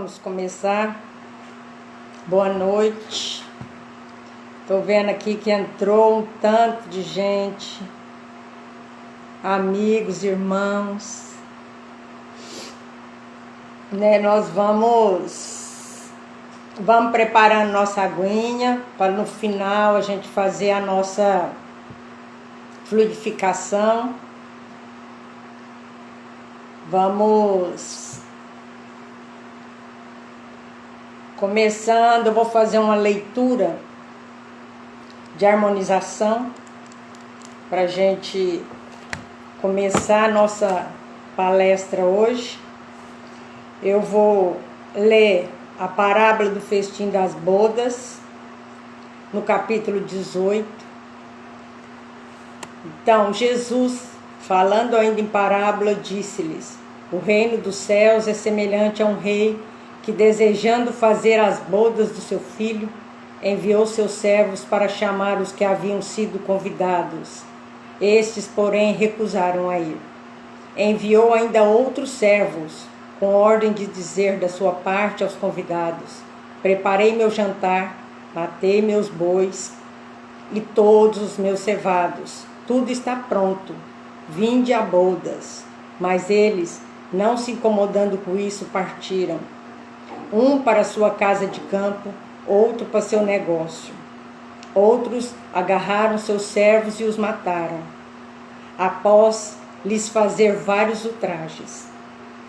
Vamos começar. Boa noite. Estou vendo aqui que entrou um tanto de gente, amigos, irmãos, né? Nós vamos preparando nossa aguinha para no final a gente fazer a nossa fluidificação. Vamos começando, eu vou fazer uma leitura de harmonização para a gente começar a nossa palestra hoje. Eu vou ler a parábola do festim das bodas, no capítulo 18. Então, Jesus, falando ainda em parábola, disse-lhes: o reino dos céus é semelhante a um rei que, desejando fazer as bodas do seu filho, enviou seus servos para chamar os que haviam sido convidados. Estes, porém, recusaram a ir. Enviou ainda outros servos, com ordem de dizer da sua parte aos convidados: preparei meu jantar, matei meus bois e todos os meus cevados. Tudo está pronto. Vinde a bodas. Mas eles, não se incomodando com isso, partiram. Um para sua casa de campo, outro para seu negócio. Outros agarraram seus servos e os mataram, após lhes fazer vários ultrajes.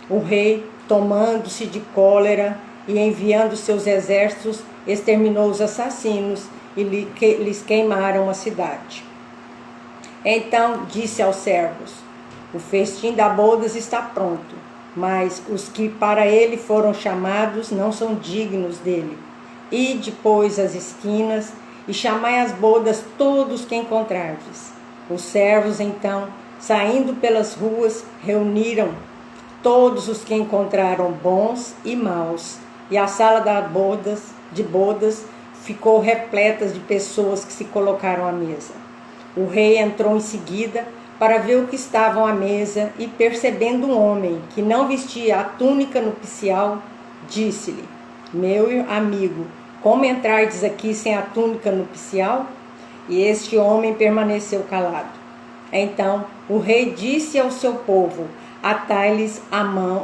O rei, tomando-se de cólera e enviando seus exércitos, exterminou os assassinos e lhes queimaram a cidade. Então disse aos servos: o festim da bodas está pronto, mas os que para ele foram chamados não são dignos dele. Ide, pois, às esquinas e chamai às bodas todos que encontrardes. Os servos, então, saindo pelas ruas, reuniram todos os que encontraram, bons e maus, e a sala de bodas ficou repleta de pessoas que se colocaram à mesa. O rei entrou em seguida para ver o que estavam à mesa, e percebendo um homem que não vestia a túnica nupcial, disse-lhe: meu amigo, como entrardes aqui sem a túnica nupcial? E este homem permaneceu calado. Então o rei disse ao seu povo: atai-lhes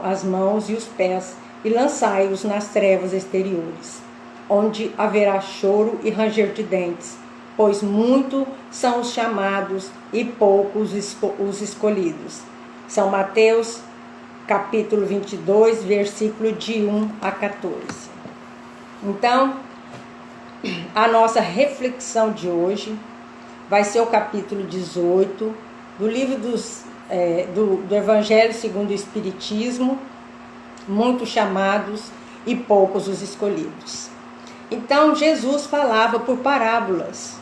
as mãos e os pés e lançai-os nas trevas exteriores, onde haverá choro e ranger de dentes, pois muitos são os chamados e poucos os escolhidos. São Mateus, capítulo 22, versículo de 1 a 14. Então, a nossa reflexão de hoje vai ser o capítulo 18 do livro do Evangelho segundo o Espiritismo, muitos chamados e poucos os escolhidos. Então, Jesus falava por parábolas.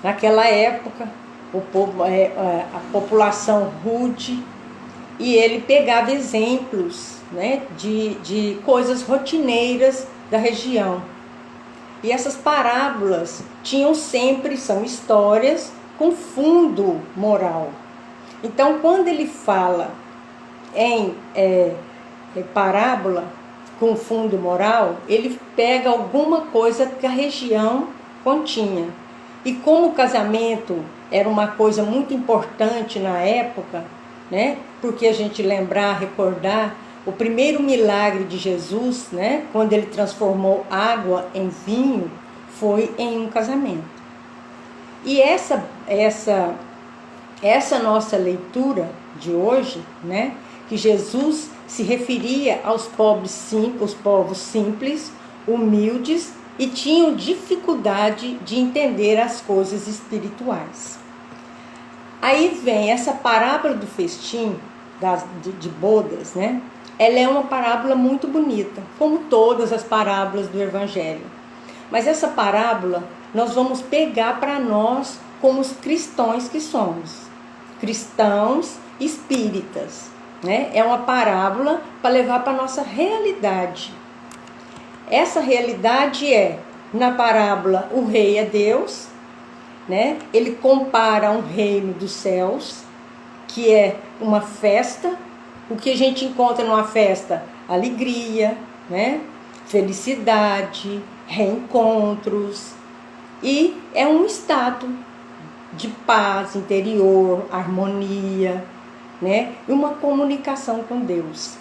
Naquela época, a população rude, e ele pegava exemplos, né, de coisas rotineiras da região. E essas parábolas são histórias com fundo moral. Então, quando ele fala em parábola com fundo moral, ele pega alguma coisa que a região continha. E como o casamento era uma coisa muito importante na época, né? Porque a gente recordar o primeiro milagre de Jesus, né? Quando ele transformou água em vinho, foi em um casamento. E essa nossa leitura de hoje, né? Que Jesus se referia aos povos simples, humildes, e tinham dificuldade de entender as coisas espirituais. Aí vem essa parábola do festim de bodas, né? Ela é uma parábola muito bonita, como todas as parábolas do Evangelho. Mas essa parábola nós vamos pegar para nós como os cristãos que somos, cristãos espíritas, né? É uma parábola para levar para a nossa realidade. Essa realidade na parábola, o rei é Deus, né? Ele compara um reino dos céus, que é uma festa. O que a gente encontra numa festa? Alegria, né? felicidade, reencontros, e é um estado de paz interior, harmonia, né? E uma comunicação com Deus.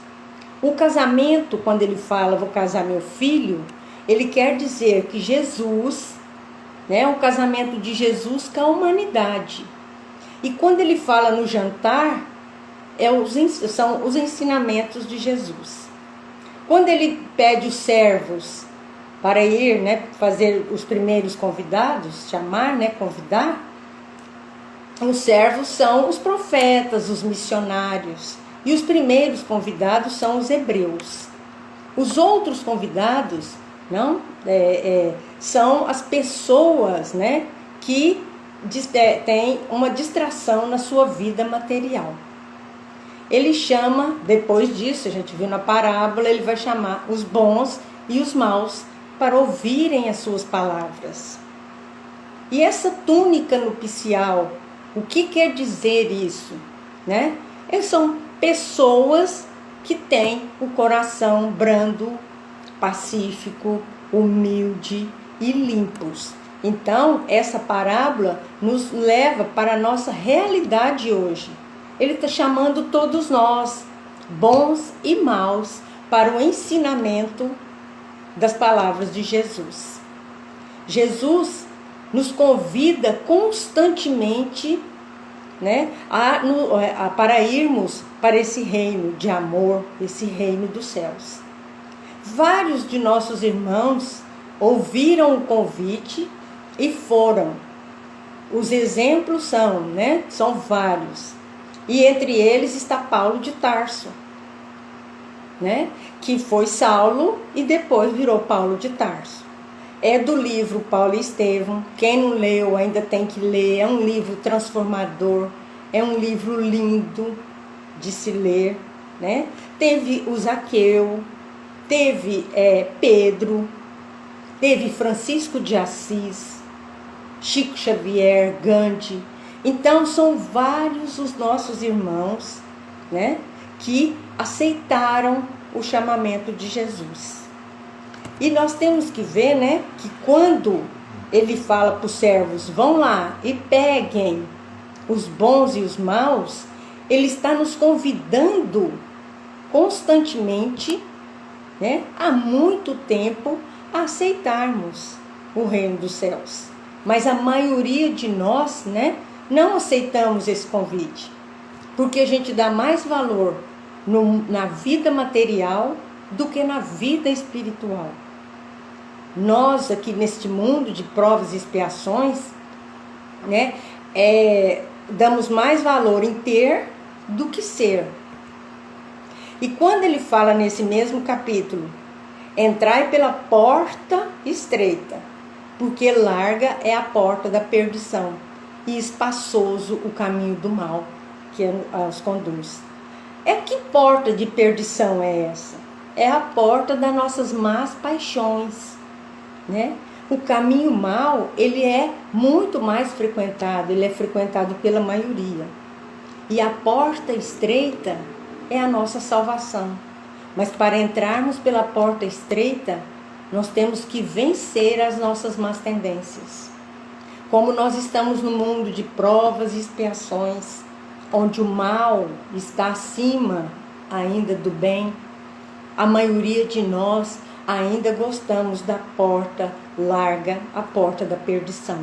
O casamento, quando ele fala, vou casar meu filho, ele quer dizer que Jesus, né, o casamento de Jesus com a humanidade. E quando ele fala no jantar, são os ensinamentos de Jesus. Quando ele pede os servos para ir, né, fazer os primeiros convidados, chamar, né, convidar, os servos são os profetas, os missionários, e os primeiros convidados são os hebreus. Os outros convidados não, são as pessoas, né, que têm uma distração na sua vida material. Ele chama, depois disso, a gente viu na parábola, ele vai chamar os bons e os maus para ouvirem as suas palavras. E essa túnica nupcial, o que quer dizer isso? Né? São pessoas que têm o coração brando, pacífico, humilde e limpos. Então, essa parábola nos leva para a nossa realidade hoje. Ele está chamando todos nós, bons e maus, para o ensinamento das palavras de Jesus. Jesus nos convida constantemente, né, para irmos para esse reino de amor, esse reino dos céus. Vários de nossos irmãos ouviram o convite e foram. Os exemplos são vários. E entre eles está Paulo de Tarso, né, que foi Saulo e depois virou Paulo de Tarso. É do livro Paulo e Estevão. Quem não leu ainda tem que ler. É um livro transformador. É um livro lindo de se ler, né? Teve o Zaqueu, teve Pedro, teve Francisco de Assis, Chico Xavier, Gandhi. Então são vários os nossos irmãos, né, que aceitaram o chamamento de Jesus. E nós temos que ver, né, que quando ele fala para os servos, vão lá e peguem os bons e os maus, ele está nos convidando constantemente, né, há muito tempo, a aceitarmos o reino dos céus. Mas a maioria de nós, né, não aceitamos esse convite, porque a gente dá mais valor na vida material do que na vida espiritual. Nós aqui neste mundo de provas e expiações, né, damos mais valor em ter do que ser. E quando ele fala nesse mesmo capítulo, entrai pela porta estreita, porque larga é a porta da perdição, e espaçoso o caminho do mal que os conduz. Que porta de perdição é essa? É a porta das nossas más paixões, né? O caminho mau, ele é muito mais frequentado, ele é frequentado pela maioria. E a porta estreita é a nossa salvação. Mas para entrarmos pela porta estreita, nós temos que vencer as nossas más tendências. Como nós estamos no mundo de provas e expiações, onde o mal está acima ainda do bem, a maioria de nós ainda gostamos da porta larga, a porta da perdição,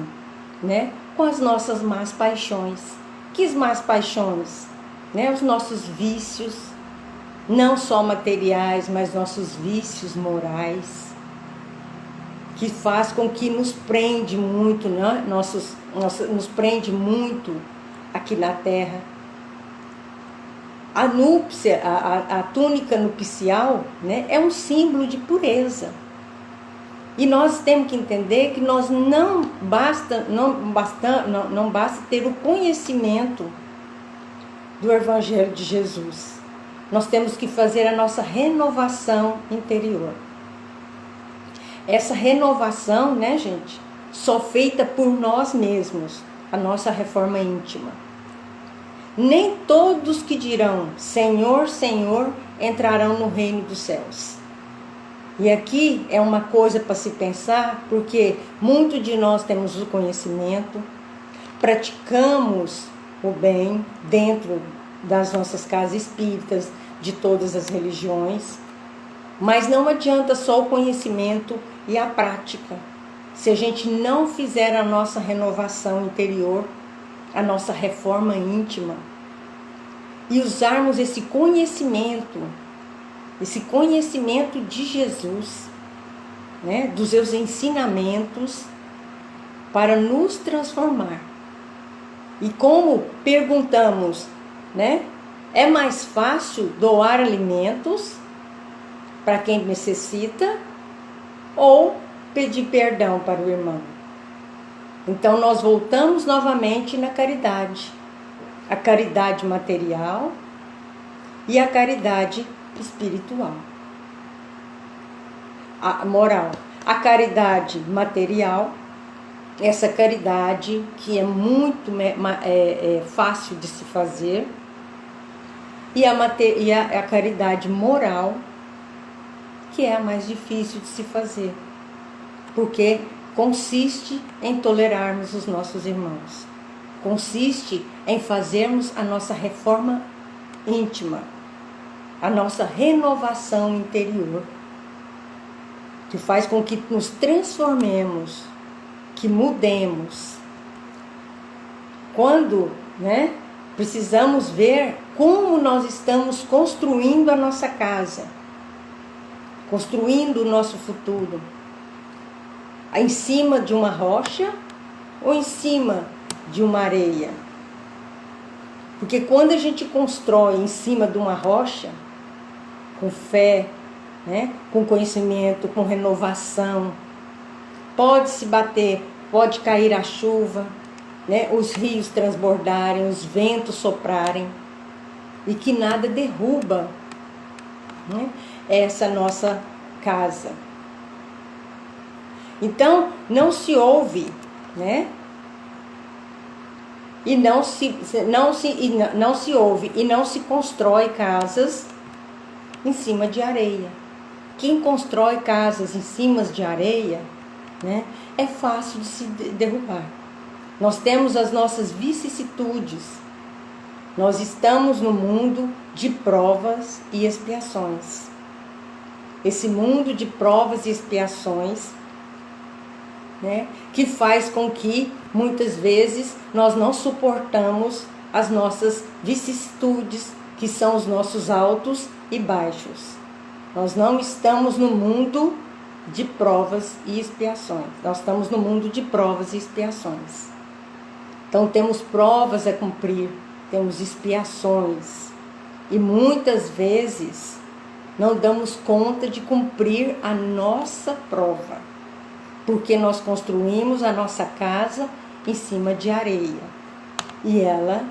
né? Com as nossas más paixões. Que más paixões? Né? Os nossos vícios, não só materiais, mas nossos vícios morais, que faz com que nos prende muito, né? Nos prende muito aqui na terra. A núpcia, a túnica nupcial, né, é um símbolo de pureza. E nós temos que entender que nós não basta ter o conhecimento do Evangelho de Jesus. Nós temos que fazer a nossa renovação interior. Essa renovação, né, gente, só feita por nós mesmos, a nossa reforma íntima. Nem todos que dirão Senhor, Senhor entrarão no reino dos céus. E aqui é uma coisa para se pensar, porque muito de nós temos o conhecimento, praticamos o bem dentro das nossas casas espíritas, de todas as religiões, mas não adianta só o conhecimento e a prática, se a gente não fizer a nossa renovação interior, a nossa reforma íntima, e usarmos esse conhecimento de Jesus, né, dos seus ensinamentos, para nos transformar. E como perguntamos, né, é mais fácil doar alimentos para quem necessita ou pedir perdão para o irmão? Então nós voltamos novamente na caridade. A caridade material e a caridade espiritual. A moral. A caridade material, essa caridade que é muito fácil de se fazer, e a caridade moral, que é a mais difícil de se fazer, porque consiste em tolerarmos os nossos irmãos, consiste em fazermos a nossa reforma íntima, a nossa renovação interior, que faz com que nos transformemos, que mudemos. Quando, né, precisamos ver como nós estamos construindo a nossa casa, construindo o nosso futuro, em cima de uma rocha ou em cima de uma areia. Porque quando a gente constrói em cima de uma rocha, com fé, né, com conhecimento, com renovação, pode se bater, pode cair a chuva, né, os rios transbordarem, os ventos soprarem, e que nada derruba, né, essa nossa casa. Então, não se ouve, né? E não se ouve e não se constrói casas em cima de areia. Quem constrói casas em cima de areia, né, é fácil de se derrubar. Nós temos as nossas vicissitudes. Nós estamos no mundo de provas e expiações. Esse mundo de provas e expiações, né, que faz com que muitas vezes nós não suportamos as nossas vicissitudes, que são os nossos altos e baixos. Nós não estamos no mundo de provas e expiações. Nós estamos no mundo de provas e expiações. Então temos provas a cumprir, temos expiações. E muitas vezes não damos conta de cumprir a nossa prova, porque nós construímos a nossa casa em cima de areia. E ela,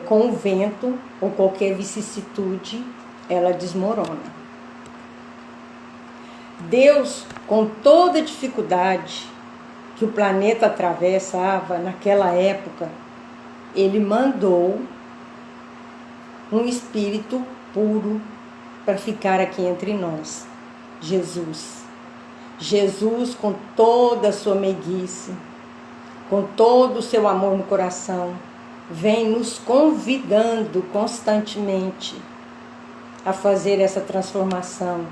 com o vento ou qualquer vicissitude, ela desmorona. Deus, com toda a dificuldade que o planeta atravessava naquela época, Ele mandou um espírito puro para ficar aqui entre nós, Jesus. Jesus, com toda a sua meiguice, com todo o seu amor no coração, vem nos convidando constantemente a fazer essa transformação,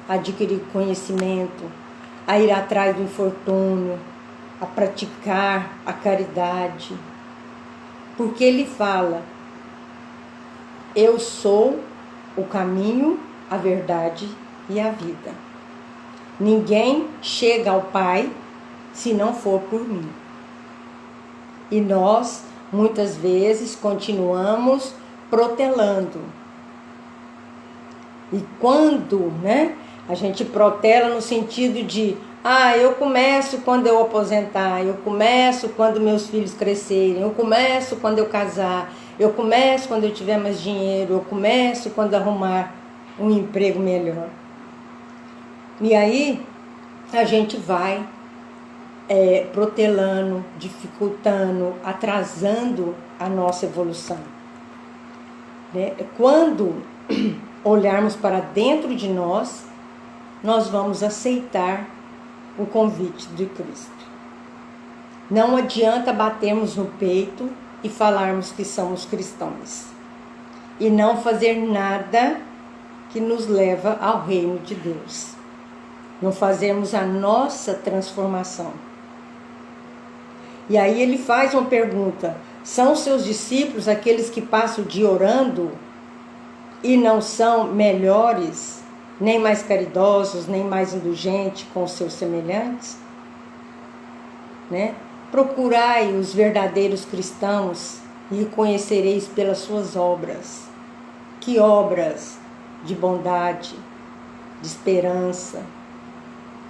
a adquirir conhecimento, a ir atrás do infortúnio, a praticar a caridade. Porque Ele fala: eu sou o caminho, a verdade e a vida. Ninguém chega ao Pai se não for por mim. E nós, muitas vezes, continuamos protelando. E quando, né, a gente protela no sentido de: eu começo quando eu aposentar, eu começo quando meus filhos crescerem, eu começo quando eu casar, eu começo quando eu tiver mais dinheiro, eu começo quando arrumar um emprego melhor. E aí a gente vai protelando, dificultando, atrasando a nossa evolução. Né? Quando olharmos para dentro de nós, nós vamos aceitar o convite de Cristo. Não adianta batermos no peito e falarmos que somos cristãos e não fazer nada que nos leva ao reino de Deus. Não fazermos a nossa transformação. E aí ele faz uma pergunta: são seus discípulos aqueles que passam o dia orando e não são melhores, nem mais caridosos, nem mais indulgentes com os seus semelhantes? Né? Procurai os verdadeiros cristãos e reconhecereis pelas suas obras. Que obras de bondade, de esperança,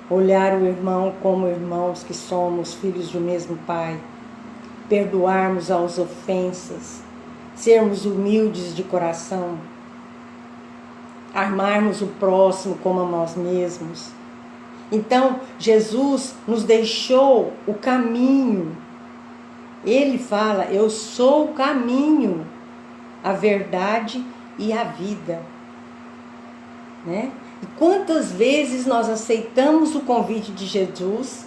olhar o irmão como irmãos que somos, filhos do mesmo Pai, perdoarmos as ofensas, sermos humildes de coração, amarmos o próximo como a nós mesmos. Então, Jesus nos deixou o caminho. Ele fala: eu sou o caminho, a verdade e a vida. Né? E quantas vezes nós aceitamos o convite de Jesus,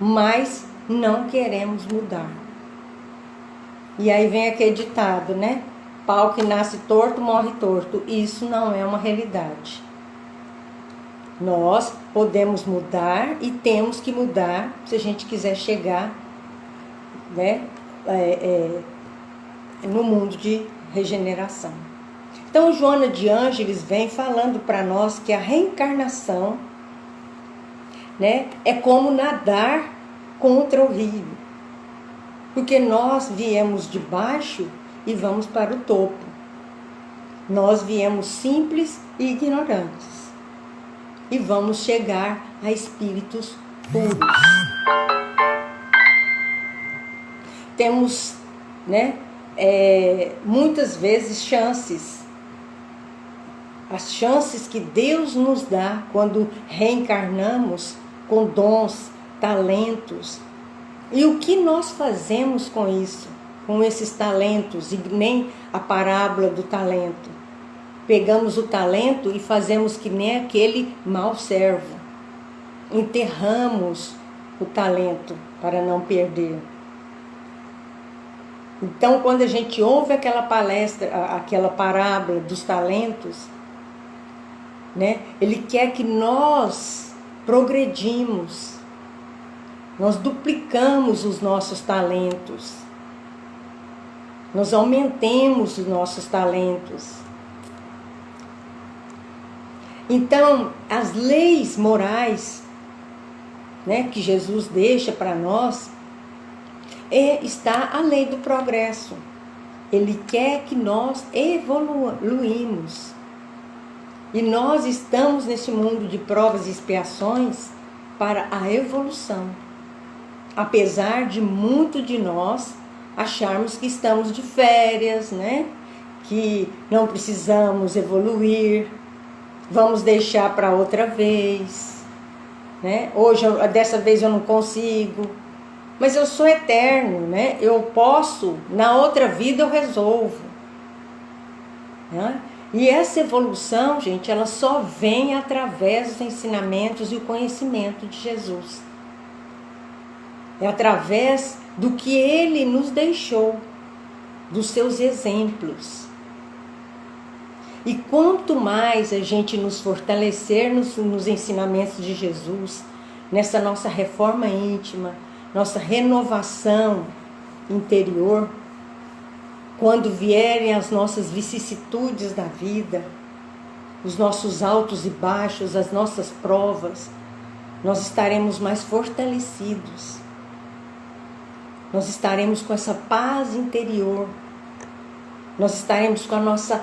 mas não queremos mudar. E aí vem aquele ditado, né? Pau que nasce torto, morre torto. Isso não é uma realidade. Nós podemos mudar e temos que mudar se a gente quiser chegar, né, no mundo de regeneração. Então, Joana de Ângeles vem falando para nós que a reencarnação, né, é como nadar contra o rio. Porque nós viemos de baixo e vamos para o topo. Nós viemos simples e ignorantes. E vamos chegar a espíritos puros. Temos, né, muitas vezes chances. As chances que Deus nos dá quando reencarnamos com dons, talentos. E o que nós fazemos com isso? Com esses talentos, e nem a parábola do talento. Pegamos o talento e fazemos que nem aquele mau servo. Enterramos o talento para não perder. Então, quando a gente ouve aquela palestra, aquela parábola dos talentos, né, ele quer que nós progredimos, nós duplicamos os nossos talentos, nós aumentemos os nossos talentos. Então, as leis morais, né, que Jesus deixa para nós, está a lei do progresso. Ele quer que nós evoluímos. E nós estamos nesse mundo de provas e expiações para a evolução. Apesar de muito de nós acharmos que estamos de férias, né, que não precisamos evoluir, vamos deixar para outra vez, né? Hoje, dessa vez eu não consigo, mas eu sou eterno, né? Eu posso, na outra vida eu resolvo, né? E essa evolução, gente, ela só vem através dos ensinamentos e o conhecimento de Jesus. É através do que Ele nos deixou, dos seus exemplos. E quanto mais a gente nos fortalecer nos ensinamentos de Jesus, nessa nossa reforma íntima, nossa renovação interior, quando vierem as nossas vicissitudes da vida, os nossos altos e baixos, as nossas provas, nós estaremos mais fortalecidos. Nós estaremos com essa paz interior. Nós estaremos com a nossa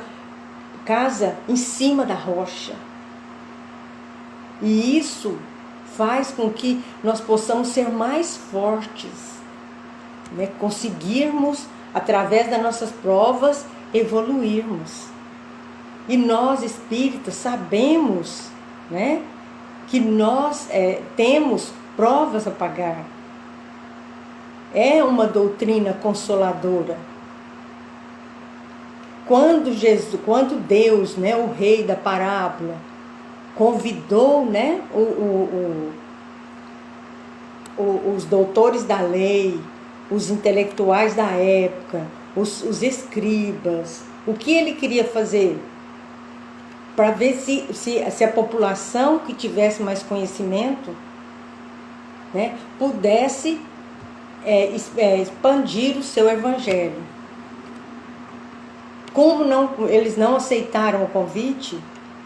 casa em cima da rocha. E isso faz com que nós possamos ser mais fortes, né? Conseguirmos, através das nossas provas, evoluirmos. E nós, espíritas, sabemos, né, que nós temos provas a pagar. É uma doutrina consoladora. quando Deus, né, o rei da parábola, convidou, né, os doutores da lei, os intelectuais da época, os escribas, o que ele queria fazer? Para ver se a população que tivesse mais conhecimento, né, pudesse expandir o seu evangelho. Como eles não aceitaram o convite,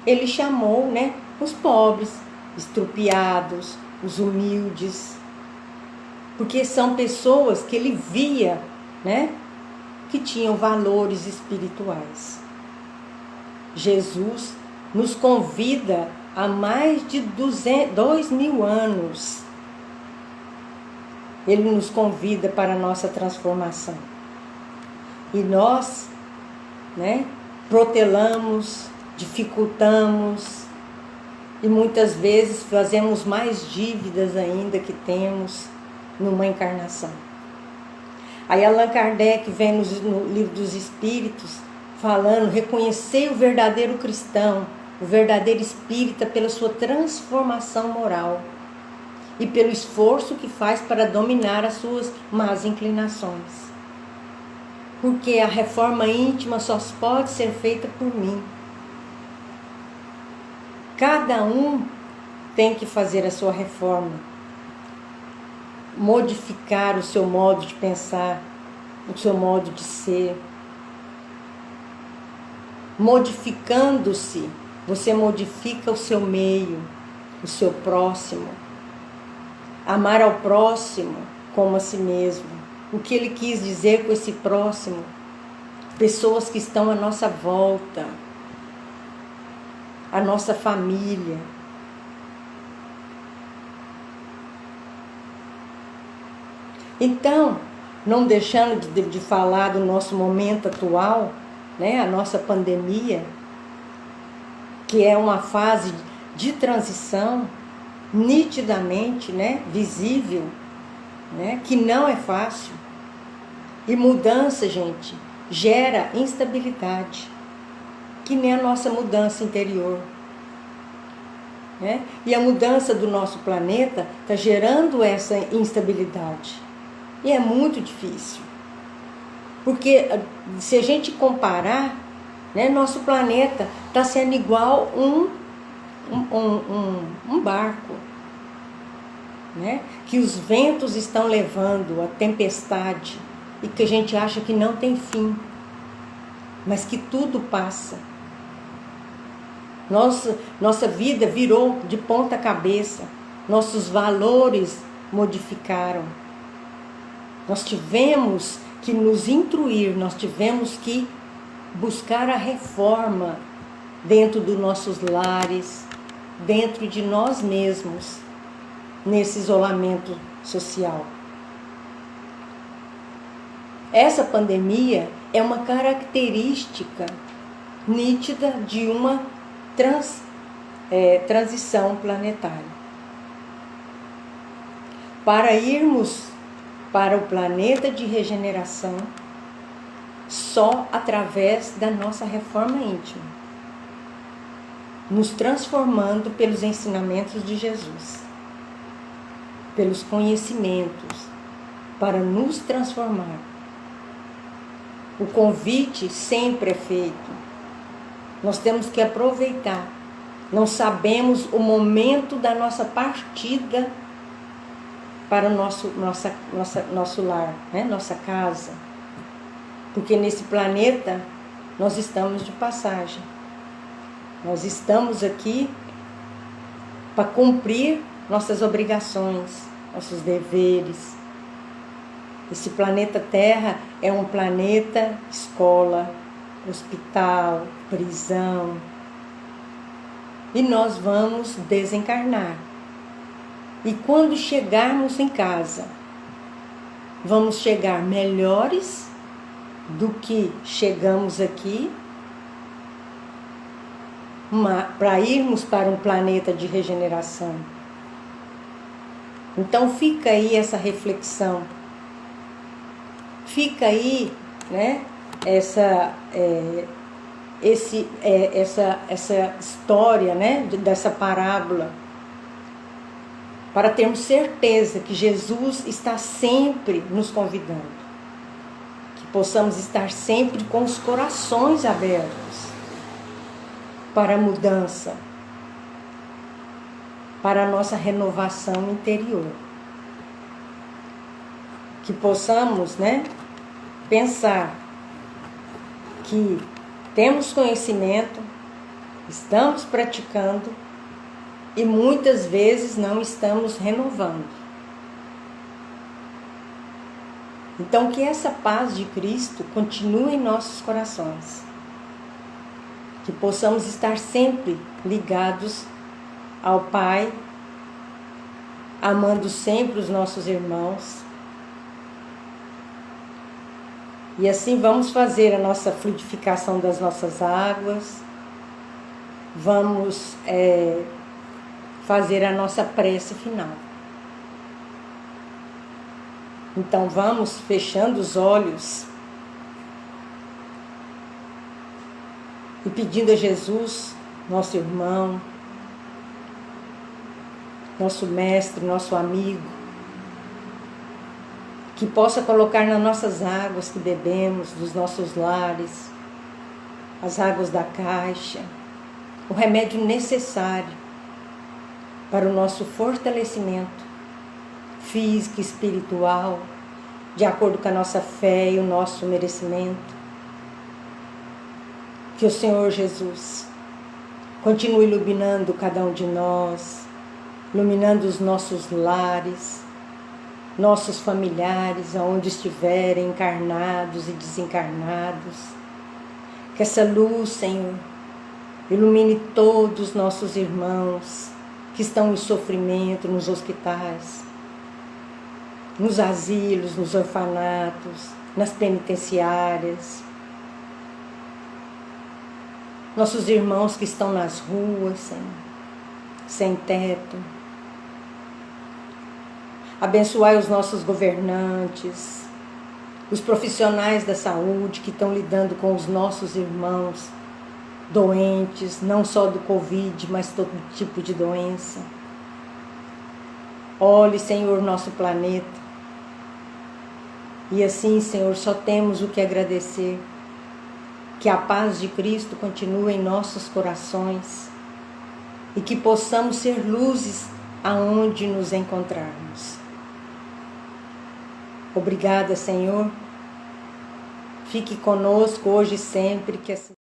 ele chamou, né, os pobres, estrupiados, os humildes, porque são pessoas que ele via, né, que tinham valores espirituais. Jesus nos convida há mais de 2000 anos. Ele nos convida para a nossa transformação. E nós, né, protelamos, dificultamos e muitas vezes fazemos mais dívidas ainda que temos numa encarnação. Aí Allan Kardec vem no Livro dos Espíritos falando, reconhecer o verdadeiro cristão, o verdadeiro espírita pela sua transformação moral e pelo esforço que faz para dominar as suas más inclinações. Porque a reforma íntima só pode ser feita por mim. Cada um tem que fazer a sua reforma, modificar o seu modo de pensar, o seu modo de ser. Modificando-se, você modifica o seu meio, o seu próximo. Amar ao próximo como a si mesmo. O que ele quis dizer com esse próximo? Pessoas que estão à nossa volta, a nossa família. Então, não deixando de falar do nosso momento atual, né, a nossa pandemia, que é uma fase de transição nitidamente, né, visível, né, que não é fácil. E mudança, gente, gera instabilidade, que nem a nossa mudança interior. Né? E a mudança do nosso planeta está gerando essa instabilidade. E é muito difícil. Porque se a gente comparar, né, nosso planeta está sendo igual um barco, né, que os ventos estão levando, a tempestade, e que a gente acha que não tem fim, mas que tudo passa. Nossa vida virou de ponta cabeça, nossos valores modificaram. Nós tivemos que nos instruir, nós tivemos que buscar a reforma dentro dos nossos lares, dentro de nós mesmos, nesse isolamento social. Essa pandemia é uma característica nítida de uma transição planetária. Para irmos para o planeta de regeneração, só através da nossa reforma íntima, nos transformando pelos ensinamentos de Jesus, pelos conhecimentos, para nos transformar. O convite sempre é feito. Nós temos que aproveitar. Não sabemos o momento da nossa partida para o nosso lar, né? Nossa casa. Porque nesse planeta nós estamos de passagem. Nós estamos aqui para cumprir nossas obrigações, nossos deveres. Esse planeta Terra é um planeta escola, hospital, prisão. E nós vamos desencarnar. E quando chegarmos em casa, vamos chegar melhores do que chegamos aqui, para irmos para um planeta de regeneração. Então fica aí essa reflexão. Fica aí, né, essa história, né, dessa parábola, para termos certeza que Jesus está sempre nos convidando, que possamos estar sempre com os corações abertos para a mudança, para a nossa renovação interior. Que possamos, né, pensar que temos conhecimento, estamos praticando e muitas vezes não estamos renovando. Então, que essa paz de Cristo continue em nossos corações. Que possamos estar sempre ligados ao Pai, amando sempre os nossos irmãos. E assim vamos fazer a nossa fluidificação das nossas águas, vamos fazer a nossa prece final. Então vamos fechando os olhos e pedindo a Jesus, nosso irmão, nosso mestre, nosso amigo, que possa colocar nas nossas águas que bebemos, dos nossos lares, as águas da caixa, o remédio necessário para o nosso fortalecimento físico e espiritual, de acordo com a nossa fé e o nosso merecimento. Que o Senhor Jesus continue iluminando cada um de nós, iluminando os nossos lares, nossos familiares, aonde estiverem, encarnados e desencarnados. Que essa luz, Senhor, ilumine todos os nossos irmãos que estão em sofrimento nos hospitais, nos asilos, nos orfanatos, nas penitenciárias. Nossos irmãos que estão nas ruas, Senhor, sem teto. Abençoai os nossos governantes, os profissionais da saúde que estão lidando com os nossos irmãos doentes, não só do Covid, mas todo tipo de doença. Olhe, Senhor, nosso planeta. E assim, Senhor, só temos o que agradecer. Que a paz de Cristo continue em nossos corações e que possamos ser luzes aonde nos encontrarmos. Obrigada, Senhor. Fique conosco hoje e sempre, que assim